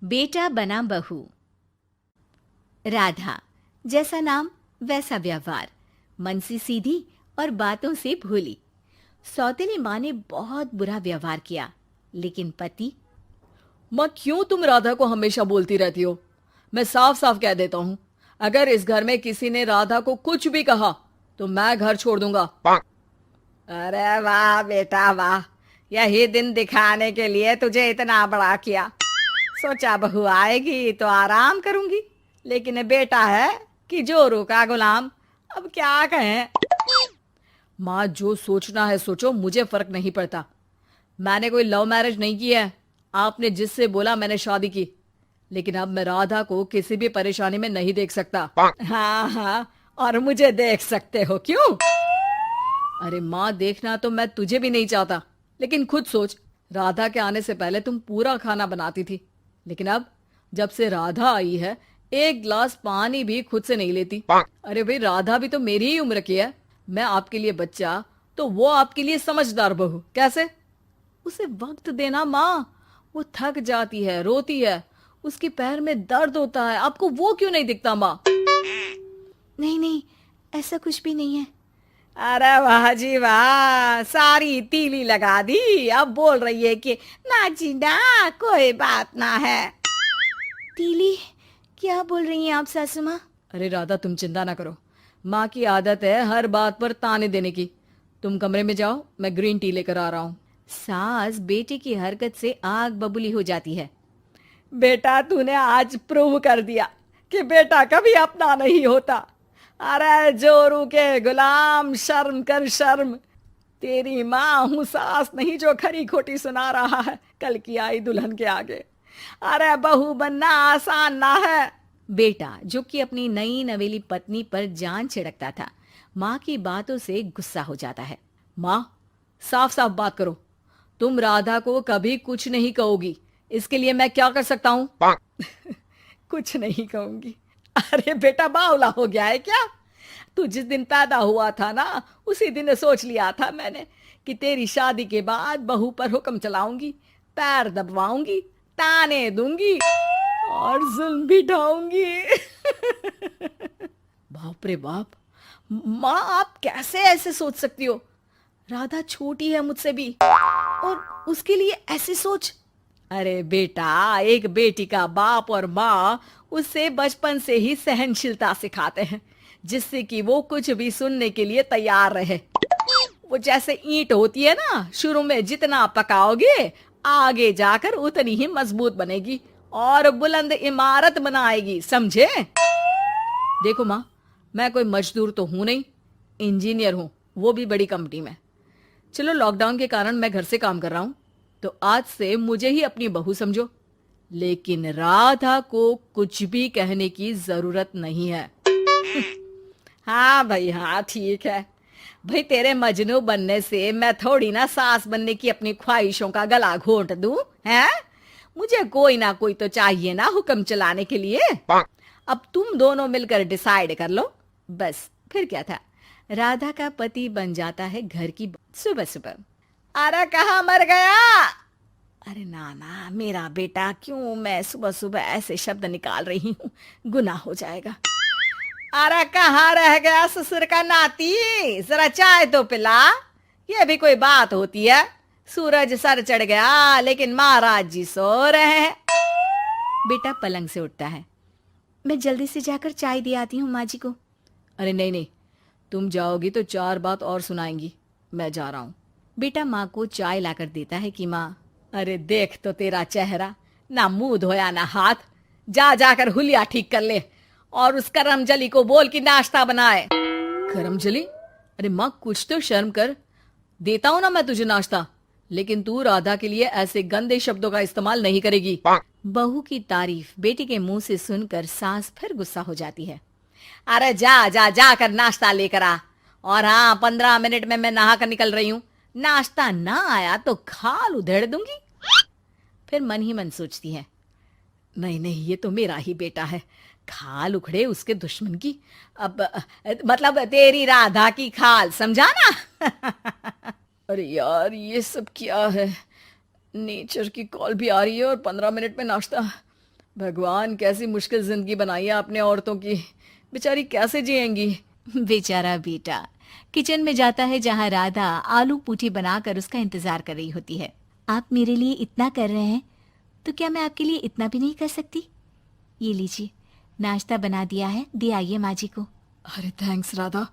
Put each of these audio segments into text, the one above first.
बेटा बना बहू। राधा, जैसा नाम वैसा व्यवहार, मन से सीधी और बातों से भोली। सौतेली माँ ने बहुत बुरा व्यवहार किया, लेकिन पति। माँ, क्यों तुम राधा को हमेशा बोलती रहती हो? मैं साफ साफ कह देता हूँ, अगर इस घर में किसी ने राधा को कुछ भी कहा तो मैं घर छोड़ दूंगा। अरे वाह बेटा वाह, यही दिन दिखाने के लिए तुझे इतना बड़ा किया। सोचा बहू आएगी तो आराम करूंगी, लेकिन बेटा है कि जोरू का गुलाम। अब क्या कहें। माँ, जो सोचना है सोचो, मुझे फर्क नहीं पड़ता। मैंने कोई लव मैरिज नहीं की है। आपने जिससे बोला मैंने शादी की, लेकिन अब मैं राधा को किसी भी परेशानी में नहीं देख सकता। हाँ हाँ, और मुझे देख सकते हो क्यों? अरे माँ, देखना तो मैं तुझे भी नहीं चाहता, लेकिन खुद सोच, राधा के आने से पहले तुम पूरा खाना बनाती थी, लेकिन अब जब से राधा आई है एक गिलास पानी भी खुद से नहीं लेती। अरे भाई, राधा भी तो मेरी ही उम्र की है। मैं आपके लिए बच्चा तो वो आपके लिए समझदार बहू। कैसे? उसे वक्त देना माँ। वो थक जाती है, रोती है, उसके पैर में दर्द होता है। आपको वो क्यों नहीं दिखता माँ? नहीं नहीं, ऐसा कुछ भी नहीं है। अरे वाह जी वाह, सारी तीली लगा दी। अब बोल रही है कि ना जी ना, कोई बात ना है। तीली? क्या बोल रही हैं आप सासू माँ? अरे राधा, तुम चिंता ना करो। माँ की आदत है हर बात पर ताने देने की। तुम कमरे में जाओ, मैं ग्रीन टी लेकर आ रहा हूँ। सास बेटे की हरकत से आग बबूली हो जाती है। बेटा, तूने आज प्रूव कर दिया कि बेटा कभी अपना नहीं होता। अरे जोरू के गुलाम, शर्म कर शर्म। तेरी माँ हूँ, सास नहीं जो खरी खोटी सुना रहा है कल की आई दुल्हन के आगे। अरे बहू बनना आसान ना है। बेटा, जो कि अपनी नई नवेली पत्नी पर जान छिड़कता था, माँ की बातों से गुस्सा हो जाता है। माँ, साफ साफ बात करो। तुम राधा को कभी कुछ नहीं कहोगी, इसके लिए मैं क्या कर सकता हूँ? कुछ नहीं कहूंगी? अरे बेटा, बावला हो गया है क्या? तू जिस दिन पैदा हुआ था ना, उसी दिन सोच लिया था मैंने कि तेरी शादी के बाद बहू पर हुक्म चलाऊंगी, पैर दबवाऊंगी, ताने दूंगी और जुल्म भी ढाऊंगी। बाप रे बाप! माँ, आप कैसे ऐसे सोच सकती हो? राधा छोटी है मुझसे भी, और उसके लिए ऐसी सोच। अरे बेटा, एक बेटी का बाप और माँ उससे बचपन से ही सहनशीलता सिखाते हैं, जिससे कि वो कुछ भी सुनने के लिए तैयार रहे। वो जैसे ईंट होती है ना, शुरू में जितना पकाओगे आगे जाकर उतनी ही मजबूत बनेगी और बुलंद इमारत बनाएगी, समझे? देखो माँ, मैं कोई मजदूर तो हूं नहीं, इंजीनियर हूं, वो भी बड़ी कंपनी में। चलो, लॉकडाउन के कारण मैं घर से काम कर रहा हूं, तो आज से मुझे ही अपनी बहू समझो, लेकिन राधा को कुछ भी कहने की जरूरत नहीं है। हाँ भाई हाँ, ठीक है भाई। तेरे मजनू बनने से मैं थोड़ी ना सास बनने की अपनी ख्वाहिशों का गला घोंट दूं, हैं? मुझे कोई ना कोई तो चाहिए ना हुक्म चलाने के लिए। अब तुम दोनों मिलकर डिसाइड कर लो, बस। फिर क्या था, राधा का पति बन जाता है घर की सुबह सुबह। अरे कहाँ मर गया? अरे ना, मेरा बेटा, क्यों मैं सुबह सुबह ऐसे शब्द निकाल रही हूँ? गुनाह हो जाएगा। अरे कहाँ रह गया ससुर का नाती? जरा चाय तो पिला। ये भी कोई बात होती है? सूरज सर चढ़ गया, लेकिन महाराज जी सो रहे हैं। बेटा पलंग से उठता है। मैं जल्दी से जाकर चाय दे आती हूँ माँ जी को। अरे नहीं नहीं, तुम जाओगी तो 4 बात और सुनाएंगी। मैं जा रहा हूँ। बेटा माँ को चाय लाकर देता है कि माँ। अरे देख तो तेरा चेहरा, ना मुंह धोया ना हाथ। जाकर हुलिया ठीक कर ले, और उस करमजली को बोल कि नाश्ता बनाए। करमजली? अरे माँ, कुछ तो शर्म कर। देता हूं ना मैं तुझे नाश्ता, लेकिन तू राधा के लिए ऐसे गंदे शब्दों का इस्तेमाल नहीं करेगी। बहू की तारीफ बेटी के मुंह से सुनकर सास फिर गुस्सा हो जाती है। अरे जा कर नाश्ता लेकर आ। और हाँ, 15 मिनट में मैं नहा कर निकल रही हूँ। नाश्ता ना आया तो खाल उधेड़ दूंगी। फिर मन ही मन सोचती है, नहीं, ये तो मेरा ही बेटा है। खाल उखड़े उसके दुश्मन की। अब मतलब तेरी राधा की खाल, समझा ना? अरे यार, ये सब क्या है? नेचर की कॉल भी आ रही है और 15 मिनट में नाश्ता। भगवान, कैसी मुश्किल जिंदगी बनाई है आपने औरतों की। बेचारी कैसे जिएंगी। बेचारा बेटा किचन में जाता है जहाँ राधा आलू पूठी बनाकर उसका इंतजार कर रही होती है। आप मेरे लिए इतना कर रहे हैं तो क्या मैं आपके लिए इतना भी नहीं कर सकती? ये लीजिए, नाश्ता बना दिया है, दे आइए माँ जी को। अरे थैंक्स राधा,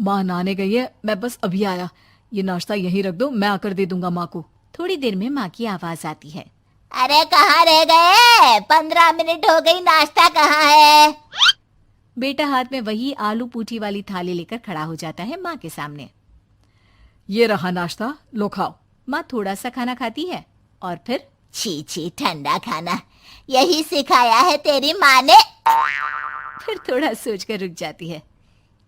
माँ नहाने गई है, मैं बस अभी आया। ये नाश्ता यहीं रख दो, मैं आकर दे दूंगा माँ को। थोड़ी देर में माँ की आवाज आती है। अरे कहाँ रह गए? 15 मिनट हो गई, नाश्ता कहाँ है? बेटा हाथ में वही आलू पूठी वाली थाली लेकर खड़ा हो जाता है माँ के सामने। ये रहा नाश्ता, लो खाओ। माँ थोड़ा सा खाना खाती है और फिर छी छी, ठंडा खाना यही सिखाया है तेरी माँ ने? फिर थोड़ा सोचकर रुक जाती है।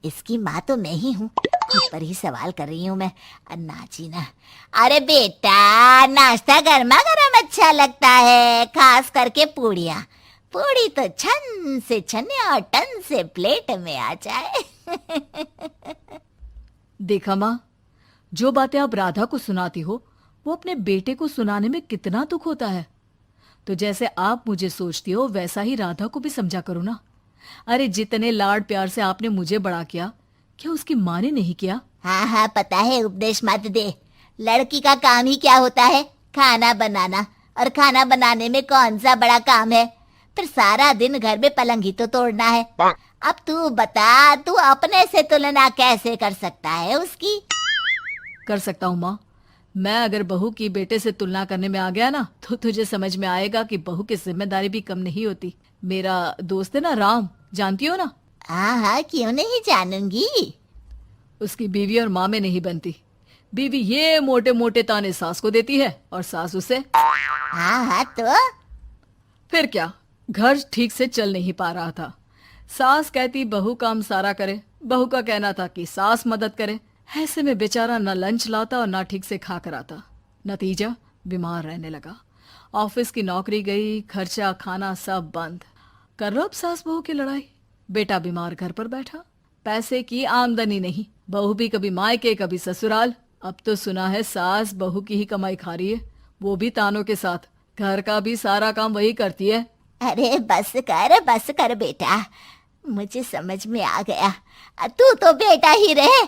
इसकी माँ तो मैं ही हूँ, खुद पर ही सवाल कर रही हूँ मैं। नाची ना। अरे बेटा, नाश्ता गर्मा गर्म अच्छा लगता है, खास करके पूड़ियाँ। पूड़ी तो छन से छने और टन से प्लेट में आ जाए। देखा माँ, जो बातें आप राधा को सुनाती हो वो अपने बेटे को सुनाने में कितना दुख होता है। तो जैसे आप मुझे सोचती हो वैसा ही राधा को भी समझा करो ना। अरे जितने लाड प्यार से आपने मुझे बड़ा किया, क्या उसकी माँ ने नहीं किया? हाँ हाँ पता है, उपदेश मत दे। लड़की का काम ही क्या होता है? खाना बनाना। और खाना बनाने में कौन सा बड़ा काम है? फिर सारा दिन घर में पलंग ही तो तोड़ना है। अब तू बता, तू अपने से तुलना कैसे कर सकता है उसकी? कर सकता हूँ माँ। मैं अगर बहू की बेटे से तुलना करने में आ गया ना, तो तुझे समझ में आएगा कि बहू की जिम्मेदारी भी कम नहीं होती। मेरा दोस्त है ना राम, जानती हो ना? हाँ हाँ, क्यों नहीं जानूंगी। उसकी बीवी और माँ में नहीं बनती। बीवी ये मोटे मोटे ताने सास को देती है और सास उसे। हाँ हाँ तो फिर क्या, घर ठीक से चल नहीं पा रहा था। सास कहती बहू काम सारा करे, बहू का कहना था कि सास मदद करे। ऐसे में बेचारा न लंच लाता और ना ठीक से खा कर आता। नतीजा, बीमार रहने लगा। ऑफिस की नौकरी गई, खर्चा खाना सब बंद। कर लो अब सास बहू की लड़ाई। बेटा बीमार घर पर बैठा, पैसे की आमदनी नहीं। बहू भी कभी मायके कभी ससुराल। अब तो सुना है सास बहू की ही कमाई खा रही है, वो भी तानों के साथ। घर का भी सारा काम वही करती है। अरे बस कर बेटा, मुझे समझ में आ गया। तू तो बेटा ही रहे।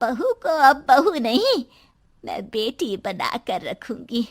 बहू को अब बहू नहीं, मैं बेटी बना कर रखूंगी।